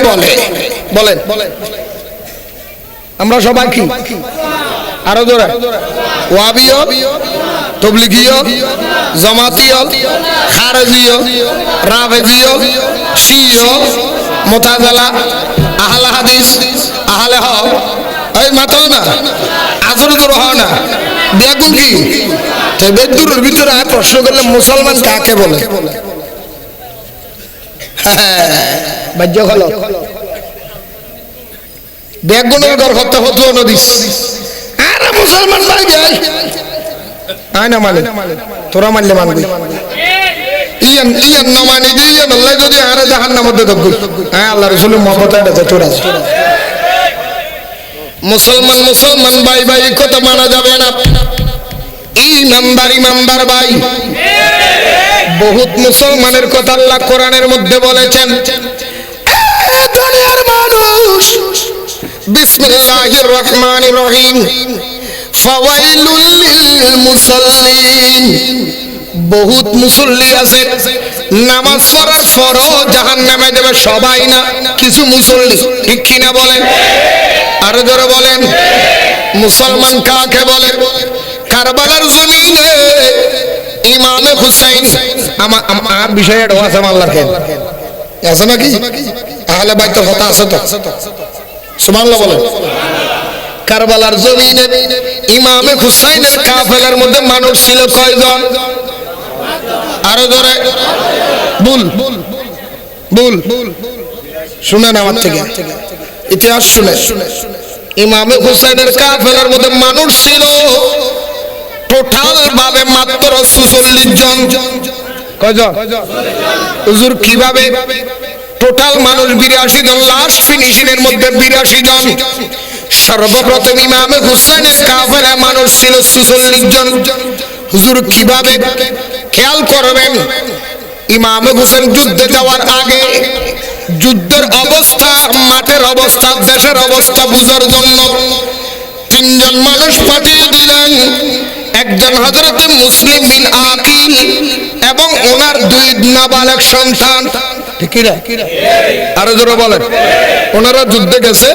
বলে? বলেন, আমরা সবাই কি? আরো জোরে, ওয়াহাবিয়, তাবলীগীয়, জামাতীয়, খারেজিয়, রাফেজিয়, শিয়া, মুতাজিলা, আহলে হাদিস, আহলে হক। এই মাতাও না, আজরত রহ না, বেগুন কি? তো বেদুরের ভিতরে প্রশ্ন করলে মুসলমান কাকে বলে? বাহ্য হলো বেগুনের ঘর হত্যা হতো নদীস। আরে মুসলমান ভাই যাই আয় না মানে তোরা মানলে মানবি, ইয়ান ইয়ান না মানি দি ইয়ান আল্লাহ যদি আরে জাহান্নামের মধ্যে দগ্গ। হ্যাঁ, আল্লাহ রাসূলের মহব্বত এটা তোরা মুসলমান মুসলমান ভাই ভাই কথা মানা যাবে না। ইমানদার ভাই, বহুত মুসলমানের কথা আল্লাহ কোরআনের মধ্যে বলেছেন। দুনিয়ার মানুষ, বিসমিল্লাহির রহমানির রহিম, ফাওয়াইলুল লিল মুসাল্লিন। বহুত মুসল্লি আছে, নামাজ পড়ার পরও জাহান্নামে যাবে সবাই না, কিছু মুসল্লি। ঠিক কিনা বলেন? আরো জোরে বলেন। মুসলমান কাকে বলে? কারবালার জমিনে ইমামে হুসাইন, আমার বিষয়ে আছে আল্লাহর খেল আছে নাকি? আহলে বাইতের কথা আছে তো? সুবহানাল্লাহ বলেন। কারবালার জমিনে ইমামে হুসাইনের কাফেলার মধ্যে মানুষ ছিল কয়জন? আরো জোরে বল, বল শুনেন আমার থেকে, ইতিহাস শুনে। ইমামে হুসাইনের কাফেলার মধ্যে মানুষ ছিল টোটাল ভাবে মাত্র ৪৬ জন। কয়জন? হুজুর কিভাবে? টোটাল মানুষ ৮২ জন, লাস্ট ফিনিশিং এর মধ্যে ৮২ জন। সর্বপ্রথম ইমামে হুসাইনের কাফেলায় মানুষ ছিল ৪৬ জন। হুজুর কিভাবে? খেয়াল করবেন, ইমামে হুসাইন যুদ্ধে যাওয়ার আগে যুদ্ধের অবস্থা, মাঠের অবস্থা, দেশের অবস্থা বুঝার জন্য ৩ জন মানুষ পাঠিয়ে দিলেন। একজন হযরতে মুসলিম বিন আকিল এবং ওনার 2 নাবালক সন্তান। ঠিক না? আরো জোরে বলেন। ওনারা যুদ্ধে গেছে,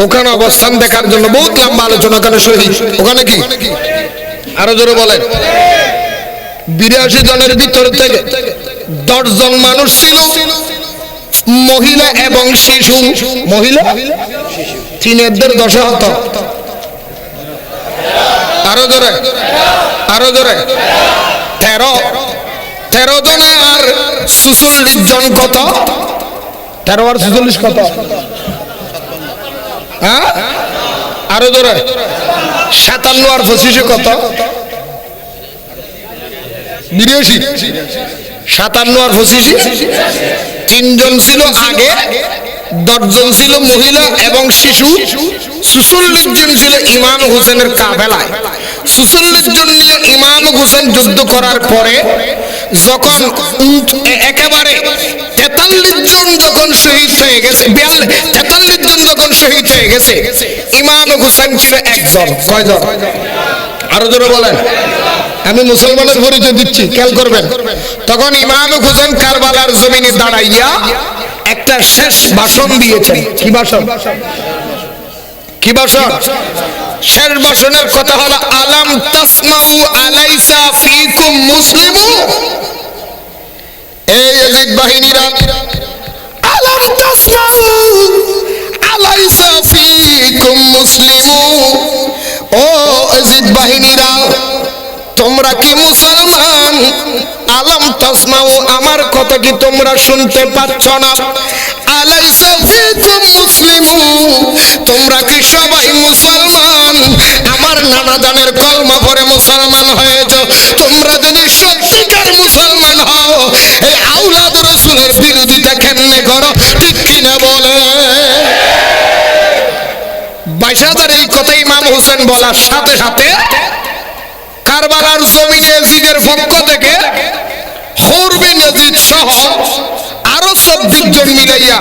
ওখানে অবস্থান দেখার জন্য বহুত লম্বা আলোচনা, ওখানে শহীদ, ওখানে কি? আরো জোরে বলেন। ৮২ জনের ভিতর থেকে ১০ জন মানুষ ছিল মহিলা এবং শিশু। মহিলা তিনেরদের দশা হতো। আরো জোরে, আরো জোরে। ১৩ জন আর ৪৬ জন। কত? ১৩ আর ৪৬ কত? হ্যাঁ, আরো জোরে। ৫৭ আর ২৫ কত? ৮২। ৫৭ আর ২৫, ৩ জন ছিল আগে, ১০ জন ছিল মহিলা এবং শিশু, ৪৬ জন ছিল ইমাম হুসেনের কাফেলায়। ৪৬ জন নিয়ে ইমাম হুসেন যুদ্ধ করার পরে যখন একেবারে ৪৩ জন যখন শহীদ হয়ে গেছে, ৪৩ জন যখন শহীদ হয়ে গেছে, ইমাম হুসেন ছিল একজন। কয়জন? আরো জোরে বলেন। আমি মুসলমানের পরিচয় দিচ্ছি, খেয়াল করবেন। তখন ইমাম হুসেন কারবালার জমিনে দাঁড়াইয়া একটা শেষ ভাষণ দিয়েছেন। কি ভাষণ? কি ভাষণ? শেষ ভাষণের কথা হলো, আলাম তাসমাউ আলাইসা ফিকুম মুসলিমু। এই ইয়াজিদ বাহিনীরা, আলাম তাসমাউ আলাইসা ফিকুম মুসলিমু। ও ইয়াজিদ বাহিনীরা, তোমরা কি মুসলমান? আলাম তাসমাউ, আমার কথা কি তোমরা শুনতে পাচ্ছ না? আলাইসা ফিকুম মুসলিমু, তোমরা কি সবাই মুসলমান? আমার নানা জানের কলমা পড়ে মুসলমান হয়েছে। তোমরা যদি সত্যিকার মুসলমান হও, এই আওলাদ রাসূলের বিরোধিতা কেমনে করো? ঠিক কিনা বলে? ২২,০০০ এই কথা ইমাম হোসেন বলার সাথে সাথে কারবালার জমিনে ইয়াজিদের পক্ষ থেকে হুর বিন ইয়াজিদ সহ আরো ২৪ জন মিলাইয়া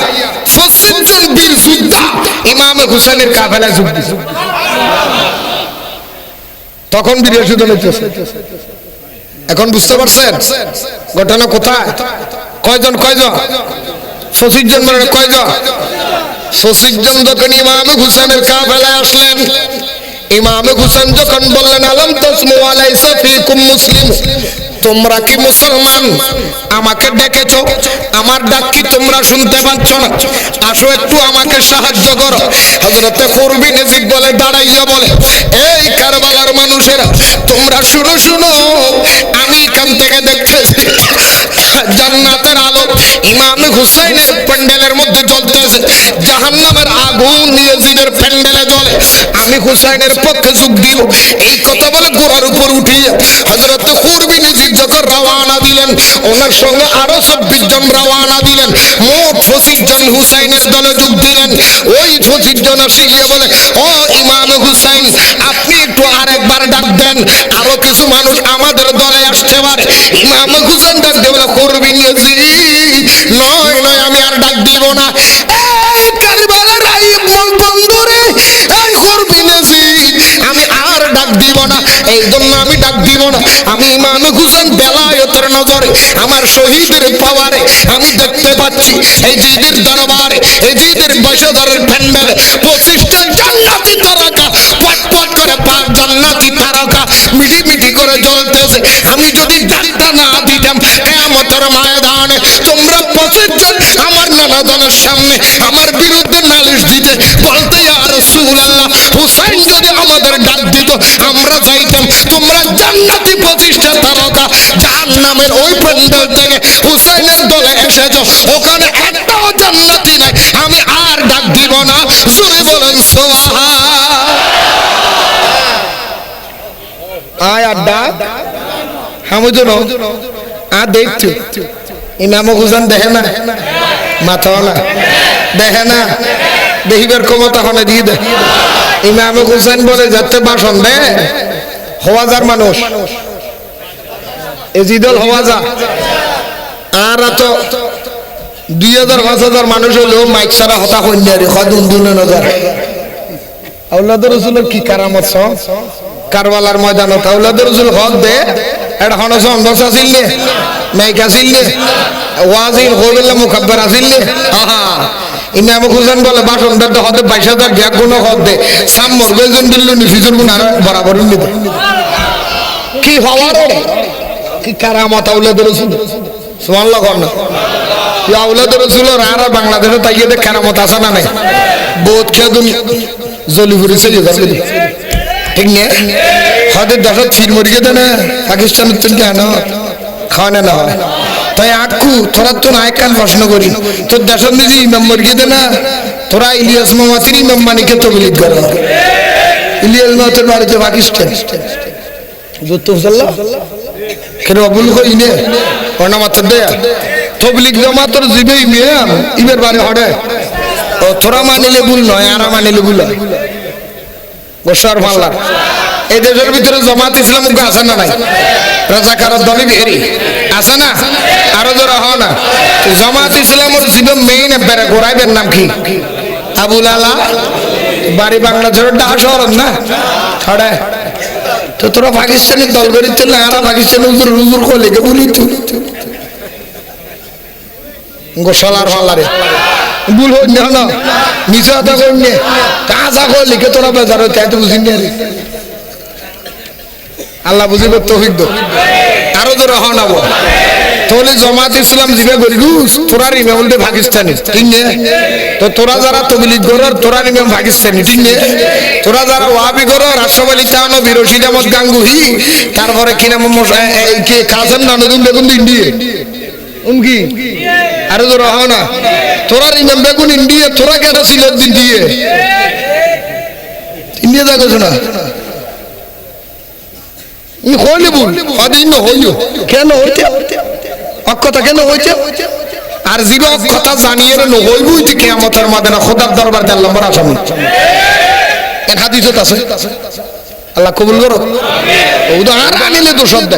২৫ জন বীর যোদ্ধা ইমাম হুসেনের কাফেলায় যোগ দিয়েছে। তখন ৮২ জন হইতেছে। এখন বুঝতে পারছেন ঘটনা কোথায়? কয়জন? 25 জন মানে কয়জন? 25 জন যখন ইমাম হুসাইনের কাফেলায় আসলেন, ইমাম হুসাইন যখন বললেন আলাম তাসমু আলাইসা ফিকুম মুসলিম, তোমরা কি মুসলমান? আমাকে ডেকেছো, আমার ডাক কি তোমরা শুনতে পাচ্ছ না? আসো একটু আমাকে সাহায্য করো। হযরতে কুরবি নজিব বলে, দাঁড়াইয়া বলে, এই কারবালার মানুষেরা তোমরা শুনো শুনো, আমি এখান থেকে দেখতেছি জান্নাতের আলো ইমাম হুসাইনের প্যান্ডেলের মধ্যে জ্বলতেছে, জাহান্নামের আগুন ইয়াজিদের প্যান্ডেলে জ্বলে। আমি হুসাইনের পক্ষে যোগ দিব। এই কথা বলে ঘোড়ার উপর উঠিয়ে হযরত কুরবি নজিব যখন রওনা দিলেন, ওনার সঙ্গে আরো 26 জন রওনা দিলেন। মোট 25 জন হুসাইনের দলে যোগ দিলেন। ওই 25 জন আসে গিয়ে বলে, ও ইমাম হুসাইন, আপনি একটু আরেকবার ডাক দেন, আরো কিছু মানুষ আমাদের দলে আসতে পারে। ইমাম হুসাইন ডাক দিয়ে বলে, কুরবি নজিব, নয় নয়, আমি আর ডাক দিব না। এই কারবালার এই বন্ধুরে, এই কুরবি নজিব, আমি আর ডাক দিব না। এই জন্য আমি ডাক দিব না। আমি ইমাম হুসাইন বেলায়েতের নজরে, আমার শহীদের পাওয়ারে আমি দেখতে পাচ্ছি এজিদের দরবারে, এজিদের বংশধরের প্যান্ডেলে 25টা জান্নাতি তারকা পট পট করে জান্নাতি তারকা মিটি মিটি করে জ্বলতেছে। আমি যদি ডাকটা না দিতাম, কিয়ামতের ময়দানে তোমরা 25 জন আমার নানা দলের সামনে আমার বিরুদ্ধে নালিশ দিতে বলতে, ইয়া রাসূলুল্লাহ, হুসাইন যদি আমাদের ডাক দিত আমরা যাইতাম। তোমরা জান্নাতি 25টা তারকা জাহান্নামের ওই প্যান্ডেল থেকে হুসাইনের দলে এসেছো, ওখানে একটাও জান্নাতি নাই। আমি আর ডাক দিব না। জোরে বলেন সুবহান। আয় আড্ডা হামুদ ন আ দেখছো ইমাম হুসাইন দেখে না, মাথা না দেখে না, দেখিবার ক্ষমতা হনে দিয়ে দেয়। ইমাম হুসাইন বলে যাতে ভাষণ দেয় হওয়াজার মানুষ, এজিদল হওয়াজা, আর তো 2000-5000 মানুষ হলেও মাইক সারা হতা কন্যারে নজর। আউলাদের রাসূলের কি কারামত কারবালার ময়দানত আউলাদের রাসূল হক দে এটা হনস অন্ধস আছিল নে, মাইক আছিল নে, ওয়াজিন হইলা মুকাব্বার আছিল নে। আহা, ইমাম হুসাইন বলে ভাষণ দে হতে 22000 ব্যাগ গুণ হক দে, সামর গজন দিল্লু নিফিজুর গুণ আর বরাবর নি দে। কি হওয়ার কি কারামত আউলাদের রাসূল, সুবহানাল্লাহ না। ইয়া আউলাদের রাসূলের আর বাংলাদেশে তাইয়ে দে কারামত আছে না নাই? বহুত খেদুন জলি ফুরিছে যে যাবে ঠিক না। হদের দেশত ফির মরি গেছে না, পাকিস্তানের তো কেন খাওয়ানো না হয় তাই আকু তোরা তো নাই কান প্রশ্ন করি, তোর দেশের নিজে ইমাম মরি গেছে না, তোরা ইলিয়াস মামাতির ইমাম মানিকে তবলিগ করো। ইলিয়াস মামাতির বাড়িতে পাকিস্তান যত সাল্লাহ কেন অবুল কই নে ওনা মাত্র দেয়া তবলিগ জামাতর জিবে ইমাম ইবের বাড়ি হড়ে। ও তোরা মানিলে ভুল নয়, আর মানিলে ভুল হয়। গোসার মাল্লা এই দেশের ভিতরে জামাত ইসলাম আছে না নাই? রাজাকারের দলে বেরি আছে না? আরো যারা হয় না জামাত ইসলামের জীবন মেইন এবারে গোড়াইবের নাম কি? আবুল আলা, বাড়ি বাংলাদেশের ঢাকা শহর না ছড়ে। তো তোরা পাকিস্তানের দল করিতে না, আর পাকিস্তানের হুজুর হুজুর কলে কে বলি তুই গোসালার মাল্লারে ভুল হই না, নিচে আদা করলে কাজা করলে কে তোরা বেজার হইতে এত বুঝি নি। আল্লাহ বুঝিব তৌফিক দাও। আরো জোরে হন আবো তাহলে জামাত ইসলাম জিবে করি তোরা ইমাম বলতে পাকিস্তানি ঠিক না। তো তোরা যারা তবলিগ করার তোরা ইমাম পাকিস্তানি ঠিক না। তোরা যারা ওয়াহাবি করো রাষ্ট্রপ আলী তাহানো বিরশিদ আহমদ গাঙ্গুহি, তারপরে কিনা কে কাসেম নানুদ্দিন বেগুন ইন্ডিয়া উমকি আরো জোরে হন না। তোরা ইমাম বেগুন ইন্ডিয়া, তোরা কেন সিলেট দিন দিয়ে ইন্ডিয়া যাচ্ছ না? হইলে বল অদিন হইল কেন হইতে অক্ষতা কেন হইতে? আর জিরো অক্ষতা জানিয়ে নহইবই যে কিয়ামতের ময়দানে খোদার দরবার দেড় নম্বর আসামি। এর হাদিসত আছে, আল্লাহ কবুল করুক। উদাহরণ আনিলে তো শব্দ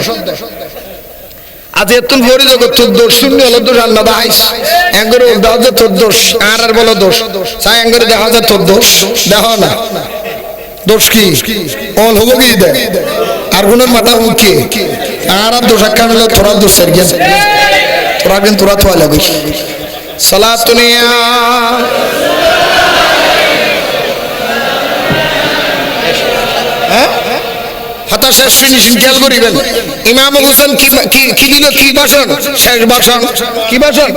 আজ এতুন ভরি জগৎ তোর দোষ শূন্য হলো দোষ আল্লাহ দাইস এঙ্গরে দেখা যায় তোর দোষ আর বলো দোষ চাই এঙ্গরে দেখা যায় তোর দোষ দেখো না দোষ কি অল হবো কি দে আর গুণের মাথা উঠে আর দোষ আখ্যান হলে তোরা দোষ সার গেছে তোরা কিন্তু তোরা তো লাগিস সালাতুন ইয়া হাতা শেষ ফিনিশিং খেয়াল করিবেন। ইমাম হোসেন কি দিল, কি ভাষণ, শেষ ভাষণ, কি ভাষণ?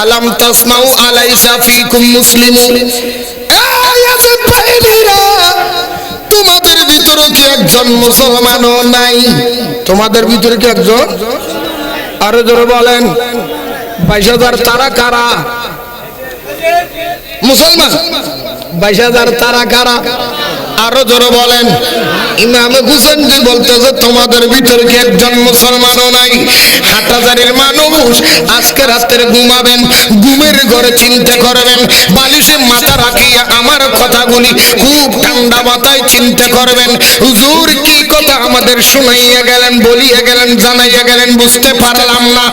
আলাম তাসমাউ আলাইসা ফিকুম মুসলিমুন, তোমাদের ভিতরে কি একজন মুসলমানও নাই? তোমাদের ভিতরে কি একজন? আরো জোরে বলেন। 22,000 তারা কারা? মুসলমান। 22,000 তারা কারা? আরো জোরে বলেন। ইমাম হোসেন জি বলতেছে তোমাদের ভিতরে কি একজন মুসলমানও নাই? 8,000 মানুষ আজকে রাত্রে ঘুমাবেন, ঘুমের ঘরে চিন্তা করবেন, বালিশে মাথা রাখিয়া আমার কথাগুলি খুব ঠান্ডা মাথায় চিন্তা করবেন। হুজুর কি কথা আমাদের শুনাইয়া গেলেন, বলিয়া গেলেন, জানাইয়া গেলেন, বুঝতে পারলাম না।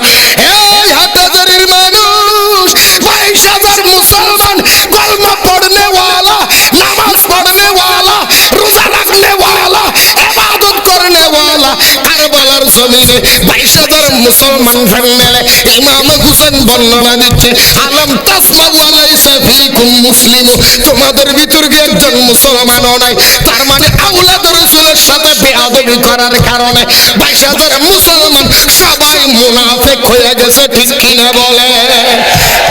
এই 8,000 মানুষ, 22,000 মুসলমান, কলমা পড়নে ওয়ালা, নামাজ পড়নে ওয়ালা, রোজা রাখনে ওয়ালা, ইবাদত করনে ওয়ালা, কারবালার জমিনে 22,000 মুসলমান ফেললে ইমাম হোসেন বর্ণনা দিচ্ছে, আলাম তাসমাউ আলাইসা ফিকুম মুসলিম, তোমাদের ভিতর কি একজন মুসলমানও নাই? তার মানে আওলাদ রাসূলের সাথে বেয়াদবি করার কারণে 22,000 মুসলমান সবাই মুনাফিক হয়ে গেছে, ঠিক কিনা বলে?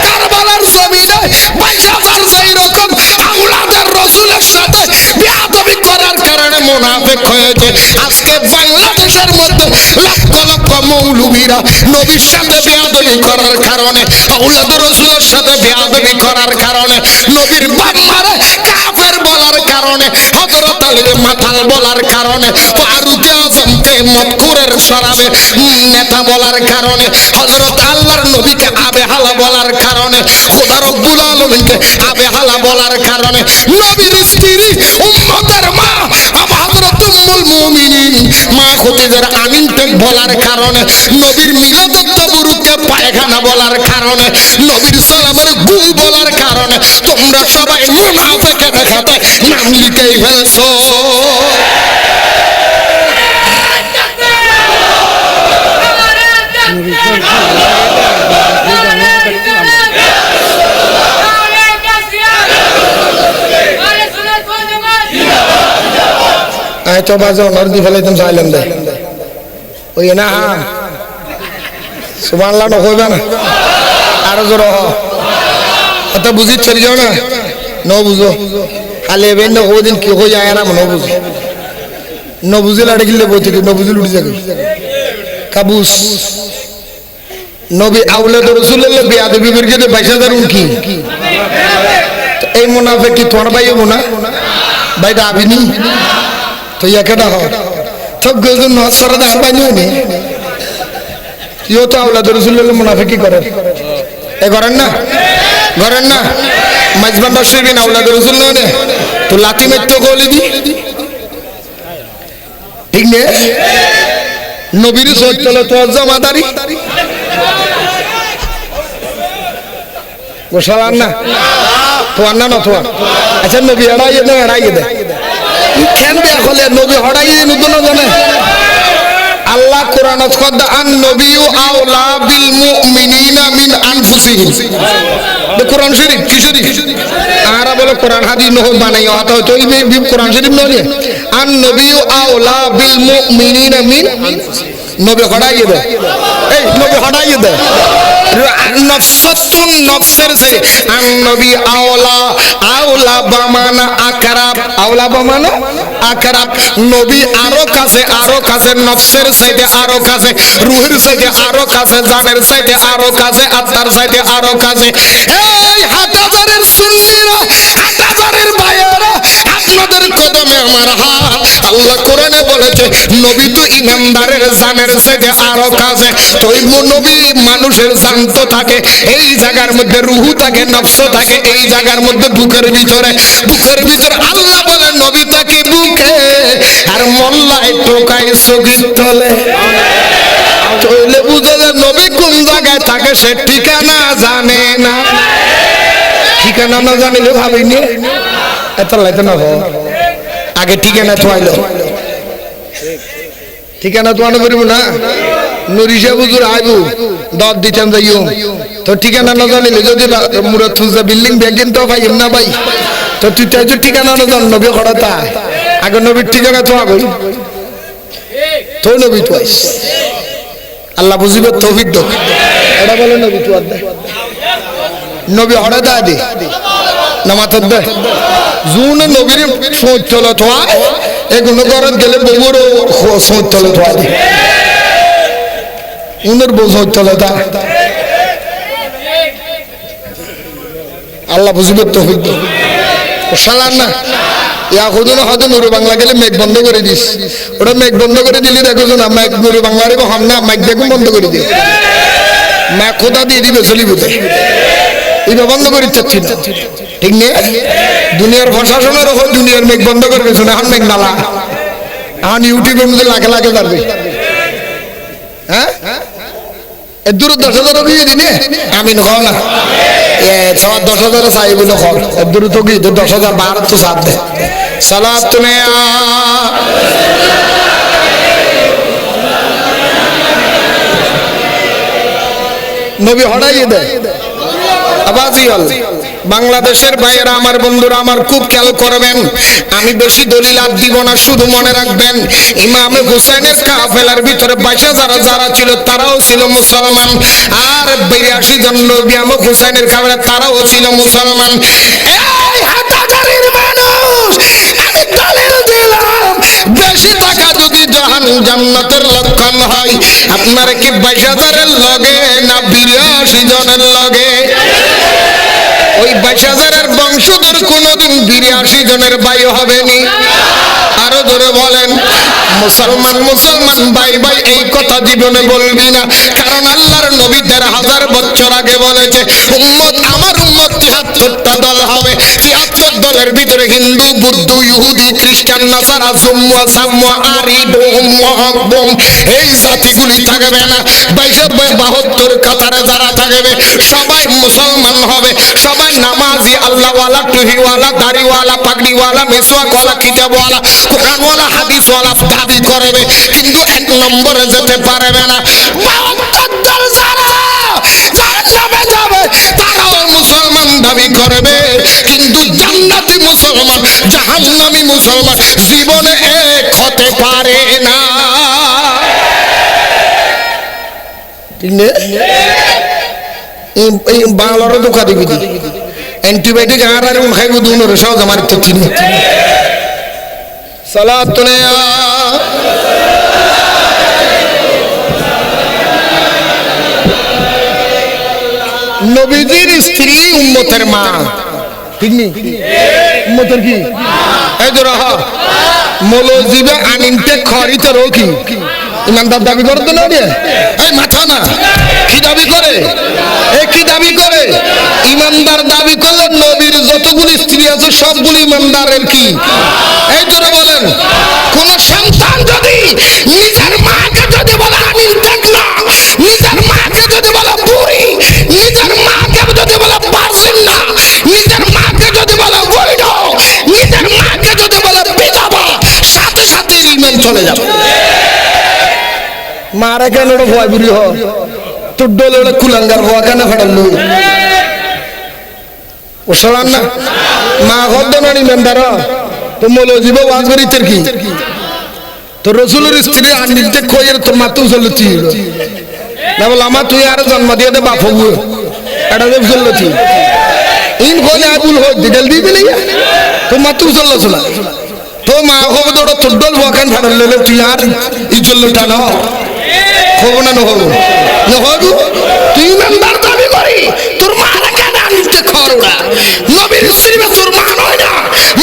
কারবালার জমিনে 22,000 যেই রকম আওলাদের রাসূলের সাথে বেয়াদবি করার কারণে মুনাফিক হয়েছে, আজকে বাংলাদেশের মধ্যে লক্ষ লক্ষ মৌলবীরা নবীর সাথে বেয়াদবি করার কারণে, আওলাদ রাসূলের সাথে বেয়াদবি করার কারণে, নবীর বাম্মারে কাফের বলার কারণে, হযরত আলীকে মাতাল বলার কারণে, ফারুক আযমকে মদকুরের শরাবের নেতা বলার কারণে, হযরত আল্লাহর নবীকে আবেহালা বলার কারণে, খোদা রব্বুল আলামিনকে আবেহালা বলার কারণে, নবীর স্ত্রী উম্মতের মা হযরত উম্মুল মুমিনিন মা খদিজার আমিনকে বলার কারণে, নবীর মিলাদুত তাবরুককে পায়খানা বলার কারণে, নবীর সালামের গু বলার কারণে তোমরা সবাই মুনাফিকের খাতে নাম লিখেই ফেলছো। তো বাজে অনারদি ফেলাইতাম চাইলাম দে ওই না সুবহানাল্লাহ না কইবা না আরো জোর অত বুঝি চলে যাও না ন বুঝো খালি এবেন না ওদিন কি হয়ে যায় না ন বুঝো ন বুঝে লাড়ে গিলে বইতে ন বুঝে লুটি যাবে কাবুস নবী আওলাদ রাসূলুল্লাহ বেয়াদবি করে 22,000 উনকি এই মুনাফিক কি তোমার ভাই হবো না ভাইটা আবিনি তো ইয়াকেটা হয় তো গজুন নসরদা আরবানি হয়নি ইও তো আওলাদ রাসূলুল্লাহ মুনাফিকি করে এ করেন না মাজবান শরীফিন আওলাদ রাসূলুল্লাহ নে তো লাতি মেত্ত গোলি দি ঠিক নে নবীর সত্যলে তো জমাদারি গোশালান না তো আন্না না তো আচ্ছা নবী এড়াইয়ে দে কেন বেয়া হলে নবী হড়াইয়ে নতুন জানে আল্লাহ কোরআনত কদা আন নবিয়্যু আওলা বিল মুমিনিনা মিন আনফুসিহিম কোরআন শরীফ কি শরীফ আরা বলে কোরআন হাদিস নহ বানাইও আতা তো এই কোরআন শরীফ নয় আন নবিয়্যু আওলা বিল মুমিনিনা মিন আনফুসিহিম নবী হড়াইয়ে দে এই নবী হড়াইয়ে দে নফসতুন নফসের সে আন নবী আওলা বামানা আকরাব আওলা বামানা আকরাব নবী আরো কাছে নফসের সাইডে আরো কাছে রূহের সাইডে আরো কাছে জানের সাইডে আরো কাছে আত্মার সাইডে আরো কাছে এই 8,000 সুন্নিরা 8,000 ভাইয়েরা আপনাদের কদমে আমার হাত আল্লাহ কোরআনে বলেছে নবী তো ইমানদারের জানের সাইডে আরো কাছে তো এই নবী মানুষের জান তো থাকে এই জায়গার মধ্যে রূহ থাকে নফস থাকে এই জায়গার মধ্যে বুকের ভিতরে আল্লাহ বলে নবী থাকে বুকে আর মোল্লায় টোকায় সগির তলে চলে বুঝে যে নবী কোন জায়গায় থাকে সে ঠিকানা জানে না ঠিকানা না জানিলে ভাবিনি এত লাইতে না আগে ঠিকানা থোয়াইলো ঠিকানা তো আনা করিব না নুরিশা বুজুর আইবু দর দিতেন যাইও তো ঠিকানা না জানিলে যদি মুরাদ ফুজা বিল্ডিং ব্যাগিন তো ভাই না ভাই তো তুই তাই ঠিকানা না জান নবী খড়াতা আগে নবীর ঠিকানা তো আগই তো নবী তো আইস আল্লাহ বুঝিবে তৌফিক দাও এটা বলে নবী তো আদে নবী হড়াতা দে নামাত দে জুনে নবীর সোচ চলো তো এগুলো গরত গেলে বউরও সোচ চলো তো দে উনার বউ সোচ চলো তা আল্লাহ বুঝিবে তৌফিক দাও শালান না ইয়া খুদুন হয়তো নুরু বাংলা গেলে মেঘ বন্ধ করে দিস ওটা মেঘ বন্ধ করে দিলি দেখো না মেঘ নুরু বাংলারে হাম না মেঘ দেখুন বন্ধ করে দিই মা খোদা দিয়ে দিবে চলিবতে এটা বন্ধ করে চাচ্ছি না ঠিক নেই দুনিয়ার প্রশাসনের ওপর দুনিয়ার মেঘ বন্ধ করবে শুনে এখন মেঘ নালা এখন ইউটিউবের মধ্যে লাখে লাখে পারবে হ্যাঁ দূর 10,000 গিয়ে দিনে আমি নয় না 10,000 চাই বলে হল দূর তো গিয়ে 10,000 12 তো সাথ দে সালাত তুনে নবী হড়াইয়ে দেয় আবাজি হল বাংলাদেশের ভাইয়েরা আমার বন্ধুরা আমার খুব খেয়াল করবেন আমি বেশি দলিল আর দিব না শুধু মনে রাখবেন ইমাম হুসাইনের কাফেলার ভিতরে 22,000 যারা ছিল তারাও ছিল মুসলমান আর 82 জন নবী ইমাম হুসাইনের কাফেলা তারাও ছিল মুসলমান এই হাটাজারির মানুষ আমি দলিল দিলাম বেশি টাকা যদি জান্নাতের লক্ষণ হয় আপনারা কি 22,000 এর লগে না 82 জনের লগে ওই 22,000 এর বংশধর কোনদিন 82 জনের ভাই হবেনি আরো ধরে বলেন মুসলমান মুসলমান ভাই ভাই এই কথা জীবনে বলবি না কারণ আল্লাহর নবী 1,500 বছর আগে বলেছে উম্মত আমার উম্মত 73টা দল হবে 73 দলের ভিতরে হিন্দু বৌদ্ধ ইহুদি খ্রিস্টান নাসারা জুম্মা সাম্মা আরিদু মুহাব্বম এই জাতিগুলি থাকবে না 72 কাতারে যারা থাকবে সবাই মুসলমান হবে সবাই নামাজি আল্লাহওয়ালা টুহিওয়ালা দাড়িওয়ালা পাগড়িওয়ালা মিসওয়াকওয়ালা কিতাবওয়ালা কোরআনওয়ালা হাদিসওয়ালা দাবি করবে কিন্তু এক নম্বরে যেতে পারবে না 72 দল যারা জাহান্নামে যাবে তারাও মুসলমান দাবি করবে কিন্তু জান্নাতি মুসলমান জাহান্নামী মুসলমান জীবনে এক হতে পারে না ঠিক না এই বাংলারও ধোকা দিবি অ্যান্টিবায়োটিক আর আর খাইব দুনোর সহজ আমার তো চিনি সালাত তুনে নবীজির স্ত্রী উম্মতের মা ঠিক নি উম্মতের কি এই তো রাহা মৌলজিবে আনিনতে খরিতে রকি ইমানদার দাবি করতে না রে এই মাথা না কি দাবি করে কি দাবি করে ইমানদার দাবি করলে নবীর যতগুলি স্ত্রী আছে সবগুলি ইমানদারের কি এই জোরে বলেন কোন সন্তান যদি নিজের মাকে যদি বলে আমি দেখ না নিজের মাকে যদি বলে বুড়ি নিজের মাকে যদি বলে পারছেন না নিজের মাকে যদি বলে বৈধ নিজের মাকে যদি বলে বিধবা সাথে সাথে ইমান চলে যাবে মারা কেন ভয় বুড়ি হ তোর ডোলে কুলাঙ্গার হওয়া কেন ফাটাল ও সরান না মা হদ্দ নানি মেন্দার তো মৌলজীব ওয়াজ করিতের কি তো রসুলের স্ত্রী আনিতে কইয়ের তোর মাতু চলছি না বল আমার তুই আর জন্ম দিয়ে দে বাপ হবু এটা দেব চলছি ইন কইলে আবুল হই ডিটেল দিয়ে দিলি তো মাতু চলছ না তো মা হবু তো তোর ডোল ওয়াখান ফাটাল লেলে তুই আর ই চলটা না হবো না নহবো নহবো তুই মেম্বার দাবি করি তোর মারা কেন আনিতে খরুড়া নবীর স্ত্রী তোর মা নয় না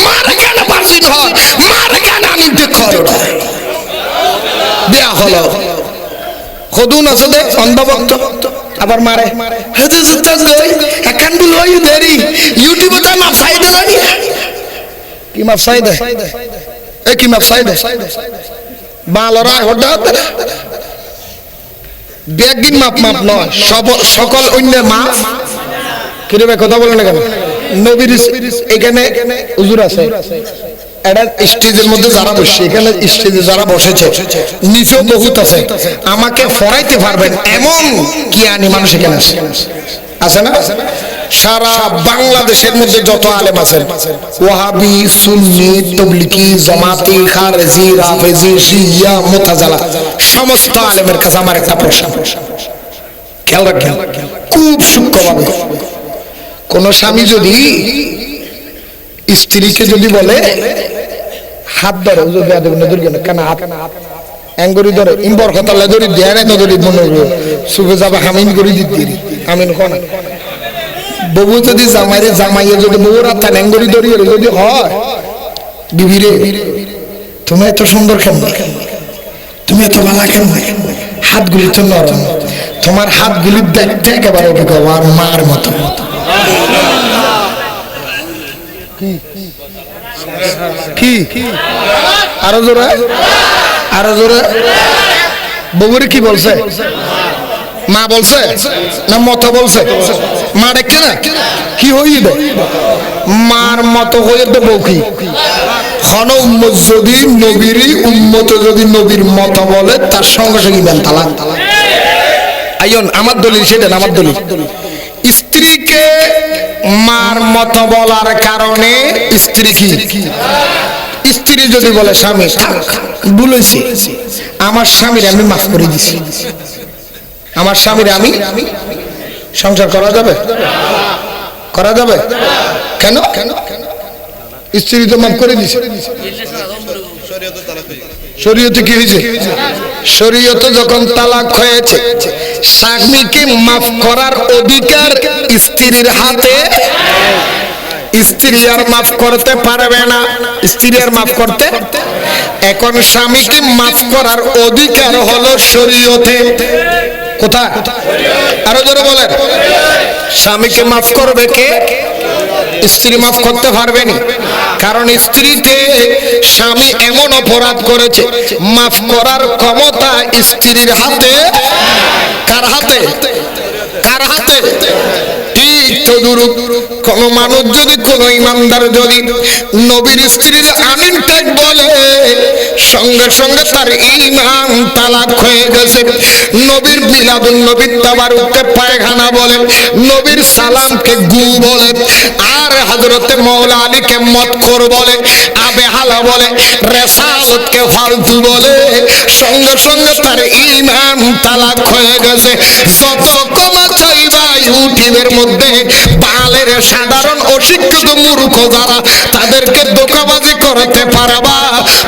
মারা কেন পারছি ধর মারা কেন আনিতে খরুড়া বিয়া হলো খদুন আছে দে অন্ধভক্ত আবার মারে হেতে সুতাজ লই একান বুল হই দেরি ইউটিউবে তো মাপ সাইড লাগি কি মাপ সাইড এ কি মাপ সাইড বালরা হঠাৎ বেগিন মাপ মাপ নয় সকল অন্য মাপ কিরবে কথা বলেন না কেন নবীর এখানে হুজুর আছে এটা স্টেজের মধ্যে যারা বসে, এখানে স্টেজে যারা বসেছে নিচেও বহুত আছে, আমাকে ফরাইতে পারবেন এমন জ্ঞানী মানুষ এখানে আছে না? সারা বাংলাদেশের মধ্যে যত আলেম আছেন, ওয়াহাবি, সুন্নি, তাবলিগি, জামাতি, খারেজি, রাফেজি, শিয়া, মুতাজিলা, সমস্ত আলেমের কাছে আমার একটা প্রশ্ন, খেয়াল রাখবেন খুব সূক্ষ্মভাবে। কোন স্বামী যদি স্ত্রীকে যদি বলে হাত ধরে, কেন হাত এঙ্গরি ধরে ইম্বর কথালে ধরি দেয় না, ধরি মনে সুবে যাবে হামিন করে দিতে আমিন কোনা বউ যদি জামাইয়ে যদি বউর হাত এঙ্গরি ধরি যদি হয়, বিবিরে তুমি এত সুন্দর কেন, তুমি এত ভালো কেন, হাতগুলি তো নরম, তোমার হাতগুলি দেখতে একেবারে ভগবান মার মতো। কি আরো জোরে, আরো জোরে। বউরে কি বলছে? মা বলছে না মতো বলছে? মা ডেকে না কি হইবে, মার মতো হয়ে তো বউ কি হন উম্মত যদি নবীর উম্মত যদি নবীর মতো বলে তার সঙ্গে সঙ্গে দেন তালাক। আইন আমার দলিল সেটা, আমার দলিল স্ত্রীকে মার মতো বলার কারণে স্ত্রী কি, স্ত্রী যদি বলে স্বামী বলেছি আমার স্বামীর আমি মাফ করে দিছি, আমার স্বামীর আমি সংসার করা যাবে, করা যাবে কেন? স্ত্রী তো মাফ করে দিছে। শরীয়তে কি হয়েছে? শরীয়তে যখন তালাক হয়েছে, স্বামীকে মাফ করার অধিকার স্ত্রীর হাতে, স্ত্রী আর মাফ করতে পারবে না, স্ত্রী আর মাফ করতে। এখন স্বামীকে মাফ করার অধিকার হলো শরীয়তে। কোথায়? আরো জোরে বলেন। স্বামীকে মাফ করবে কে? স্ত্রী মাফ করতে পারবে না, কারণ স্ত্রীতে স্বামী এমন অপরাধ করেছে মাফ করার ক্ষমতা স্ত্রীর হাতে। কার হাতে? কার হাতে? কোন মানুষ যদি, কোন ইমানদার যদি নবীর স্ত্রীর আমিন ত্যাগ বলে, সঙ্গে সঙ্গে তার ঈমান তালাক হয়ে গেছে। নবীর মিলাদুন নবীর তাবারুককে পায়খানা বলে, নবীর সালামকে গু বলে, আর হযরতে মাওলা আলীকে মতখোর বলে, আবে হালা বলে, রিসালাতকে ফালতু বলে, সঙ্গে সঙ্গে তার ঈমান তালাক হয়ে গেছে। যত ক্ষমা চাইবা ইউটিউবের মধ্যে বালের সাধারণ অশিক্ষিত মূর্খ যারা, তাদেরকে ধোঁকাবাজি করতে পারবা,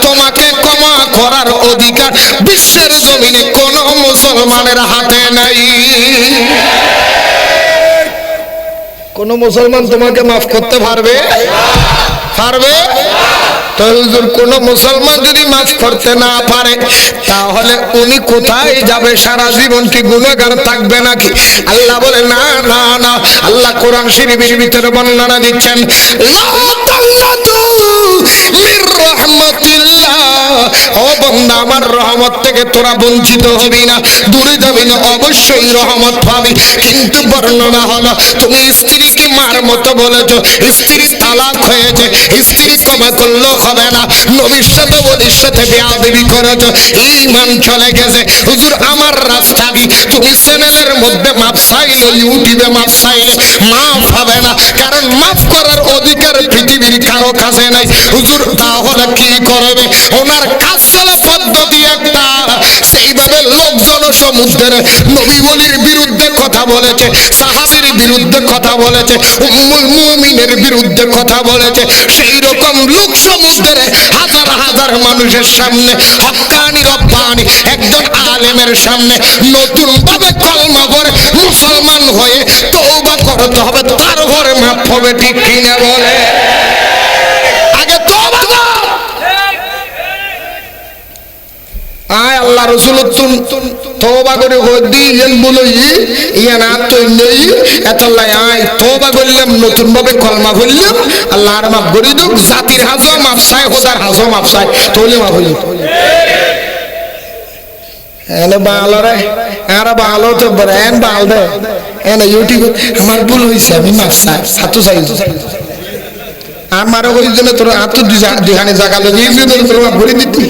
তোমাকে ক্ষমা করার অধিকার বিশ্বের জমিনে কোন মুসলমানের হাতে নাই। কোন মুসলমান তোমাকে মাফ করতে পারবে? পারবে? তো হুজুর কোন মুসলমান যদি মাফ করতে না পারে তাহলে উনি কোথায় যাবে? সারা জীবন কি গুনাহগার থাকবে নাকি? আল্লাহ বলে না না না। আল্লাহ কোরআন শরীফের ভিতরে বর্ণনা দিচ্ছেন, লা তাকনাতু মির রাহমাতিল্লাহ, ও বান্দা আমার রহমত থেকে তোরা বঞ্চিত হবি না, দূরে যাবি না, অবশ্যই রহমত পাবি। কিন্তু বর্ণনা হলো তুমি স্ত্রীকে মার মতো বলেছো, স্ত্রী তালাক হয়েছে, স্ত্রী ক্ষমা করলো হবে না, নবীর সাথে ওদের সাথে বেয়াদবি করেছো, ঈমান চলে গেছে। হুজুর আমার রাস্তা কি? তুমি চ্যানেলের মধ্যে মাপ চাইলে, ইউটিউবে মাপ চাইলে মাফ হবে না, কারণ মাফ করার অধিকার পৃথিবীর কারো কাছে নাই। হুজুর তাহলে কি করবে? ওনার কাজ চলা পদ্ধতি একটা, সেইভাবে লোকজন সমুদ্রের নবী বলির বিরুদ্ধে কথা বলেছে, সাহাবীর বিরুদ্ধে কথা বলেছে, উম্মুল মুমিনের বিরুদ্ধে কথা বলেছে, সেই রকম লোক সমুদ্রে হাজার হাজার মানুষের সামনে হক্কানি রব্বানি একজন আলেমের সামনে নতুন ভাবে কলমা পড়ে মুসলমান হয়ে তওবা করতে হবে, তারপরে মাফ হবে। ঠিক কিনা বলে? আগে তওবা কর। আয় আল্লাহ রাসূল তওবা করে দিলেন বলে ইয়া না তো নেই এতলাই আয় তওবা করলাম, নতুন ভাবে কলমা পড়লাম, আল্লাহ আর মাফ করে দাও, জাতির হাজো মাফ চাই, খোদার হাজো মাফ চাই, তোলে মাফ হইল। এনে ভালো রে, আর ভালো তো ব্রেন বাল দে, এনে ইউটিউব আমার ভুল হইছে, আমি মাফ চাই, সাতু চাই। আমারও ওই জন্য তোর হাত দুখানে জায়গা লাগিয়েছি তোর ভরে দিতি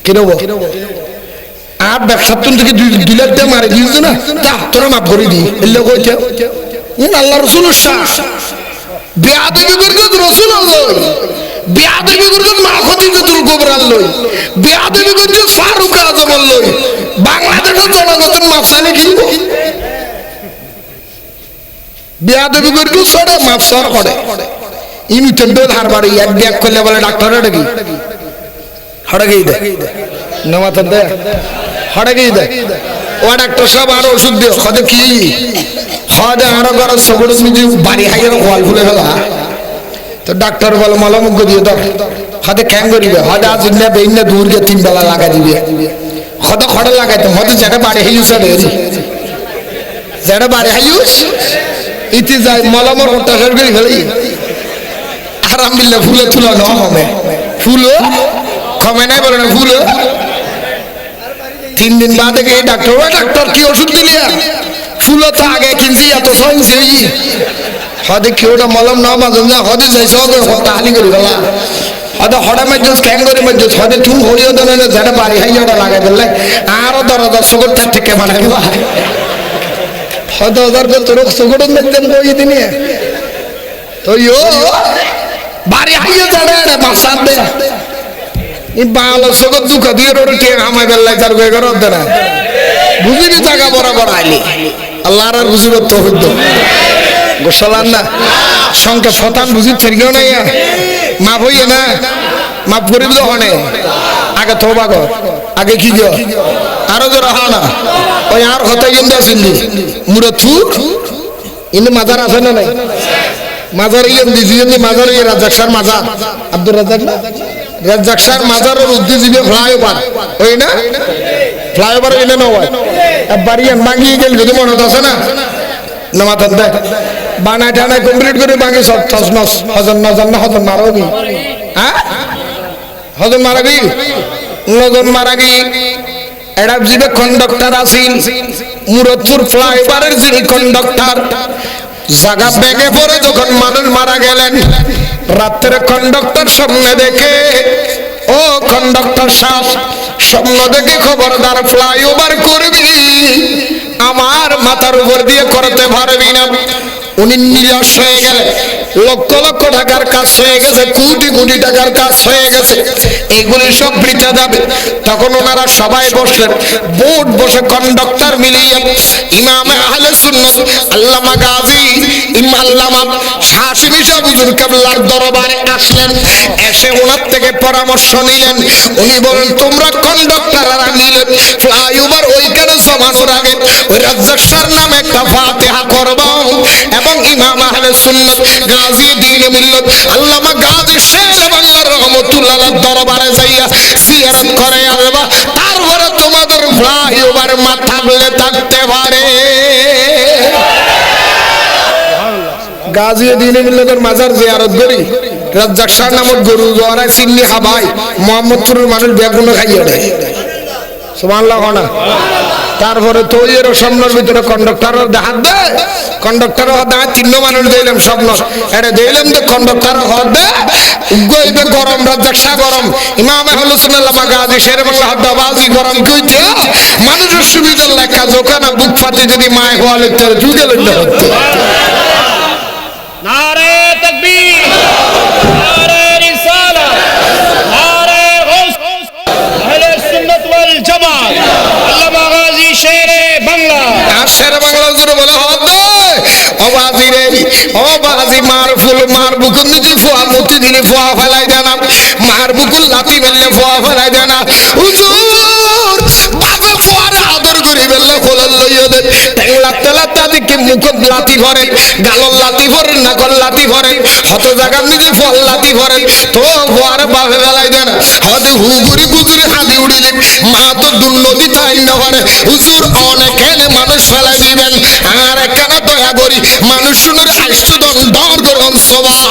কিরব আর ব্যবসার থেকে 2 লাখ টাকা মারে দিয়েছে না তা তোরা মা ভরে দি এলে কইতে আল্লাহ রসুল বেয়াদবি করবে রসুল বেয়াদবি করবে মা খতিবুল কুবরা লই বেয়াদবি করবে ফারুক আজম লই বাংলাদেশের জনগণের মাফসালে কিনব বেয়াদবি করবে সরে মাফসার করে ইনি চন্দ্র ধার বাড়ি এক ব্যাগ করলে বলে ডাক্তার ডাকি হড়াগেই দেয় নমাতার দেয় হড়াগেই দেয় ও ডাক্তার সাহেব আরো ওষুধ দিও হদে কি হদে আরো গরম সবুজ মিজি বাড়ি হাইয়ের ওয়াল ফুলে ফেলা তো ডাক্তার বলে মলমুগ্গ দিয়ে দাও হদে ক্যাং করিবে হদে আজ ইন্না বেইন্না দূর গে 3 বেলা লাগা দিবে হদে খড়ে লাগাইতে হদে যেটা বাড়ি হাইউস রে যেটা বাড়ি হাইউস ইতি যায় মলমর ওটা সর করে ফেলাই আরাম বিল্লাহ ফুলে তুলা ন হবে ফুলো কমে নাই বলে না ফুলো 3 দিন বাদে গিয়ে ডাক্তার কি ওষুধ দিলে ফুলো তো আগে কিনছি এত সহিংসে হদে কি ওটা মলম না মাজন যা হদে যাইছে হবে তাহালি করে গেলা হদে হড়া মধ্যে স্ক্যান করে মধ্যে হদে তুমি হইও দেন না যেটা বাড়ি হাই ওটা লাগাই দিলে আরো 10,000 করে থেকে বানাই দিবা হদে ওদের তোর সুগড়ন দেখতেন কই দিনে তো ইয়ো বাড়ি হাইয়ে যাড়ে মাসাদ দে এই বালো সগত দুঃখ দিয়ে রোটে আমায় বেল্লাই তার বেগর দেনা বুঝিবি জায়গা বরাবর আইলি আল্লাহর আর বুঝিব তো হইতো গোসলান না সংখ্যা শতান বুঝিব ছেড়েও নাই মাপ হইয়ে না মাপ করিব তো হনে আগে তোবা কর আগে কি দিও আরো জোর হা না ওই আর হতে গিয়ে আসিনি মুরে থু ইনি মাজার আছে না নাই মাজার ইয়ে দিজি মাজার ইয়ে রাজ্জাক শাহ মাজার আব্দুর রাজ্জাক না রাজ্জাক শাহ মাজারের উদ্দেশ্যে ফ্লাইওভার ওই না ফ্লাইওভার এনে না হয় বাড়িয়ান ভাঙিয়ে গেল যদি মনে আছে না নামাতান দেখ বানায় টানায় কমপ্লিট করে ভাঙি সব তসনস হজন নজন না হজন মারবি হ্যাঁ হজন মারাবি নজন মারাবি এরা যিনি কন্ডাক্টর আছেন মুরাদপুর ফ্লাইওভারের যিনি কন্ডাক্টর জায়গা ভেঙে পড়ে যখন মানুষ মারা গেলেন রাত্রে কন্ডাক্টর সামনে দেখে ও কন্ডাক্টর সাহেব স্বপ্ন দেখে খবরদার ফ্লাইওভার করবি আমার মাথার উপর দিয়ে করতে পারবি না উনি নিরাশ হয়ে গেলেন লক্ষ লক্ষ টাকার কাজ হয়ে গেছে কোটি কোটি টাকার কাজ হয়ে গেছে এগুলি সব বৃথা যাবে তখন ওনারা সবাই বসলেন বোর্ড বসে কন্ডাক্টর মিলিয়ে ইমাম আহলে সুন্নাত আল্লামা গাজী আল্লামা হাশিমি শাহ হুজুর কেবলার দরবারে আসলেন এসে ওনার থেকে পরামর্শ নিলেন উনি বলেন তোমরা কন্ডাক্টররা মিলে ফ্লাইওভার ওইখানে জমানোর আগে ওই রাজ্জাক শাহর নামে একটা ফাতিহা করবা এবং ইমাম আহলে সুন্নাত গাজী দ্বীন মিল্লাত আল্লামা গাজী শের বাংলা রহমাতুল্লাহ দরবারে যাইয়া জিয়ারত করে আসবা তারপরে তোমাদের ফ্লাইওভার মাথা বলে থাকতে পারে গাজী দ্বীন মিল্লাতের মাজার জিয়ারত করি রাজ্জাক শাহ নামক গরু জোয়ারায় চিন্নি খাবাই মোহাম্মদপুরের মানুষ বেগুন খাইয়ে দেয় সুবহানাল্লাহ না তারপরে তো এর স্বপ্নের ভিতরে কন্ডাক্টর হাত দেয় কন্ডাক্টর হাত দেয় 3 মানুষ দিলাম স্বপ্ন এটা দিলাম তো কন্ডাক্টর হাত দেয় গইবে গরম রাজ্জাক শাহ গরম ইমাম আহলে সুন্নাত আল্লামা গাজী শের বাংলা হাত বাজি গরম কইতে মানুষের সুবিধার লেখা দোকানে বুক ফাটি যদি মায় হওয়া লিখতে যুগে লিখতে হতো নারে তাকবীর নারে রিসালাত নারে গাউস আহলে সুন্নাত ওয়াল জামাত আল্লামা গাজী শেরে বাংলা শের বাংলা জুড়ে বলে হবে ও বাজি রে ও বাজি মার ফুল মার বুকুল নিজি ফোয়া মতি দিনে ফোয়া ফেলাই দেনা মার বুকুল লাতি মেললে ফোয়া ফেলাই দেনা হুজুর বাবা ফোয়ার আদর করি বেললে খোলল লইয়া দে টেংলা তেলা তাদিকে মুখত লাতি ভরে গালল লাতি ভরে নাকল লাতি ভরে হত জায়গা নিজি ফল লাতি ভরে তো ফোয়ার বাবা ফেলাই দেনা হদি হুগুরি গুজরি হাদি উড়িলে মা তো দুল নদী তাই না ভরে হুজুর অনেক এনে মানুষ ফেলাই দিবেন আর কেন দয়া করি মানুষ শুনে আসতো দর গরম সবাই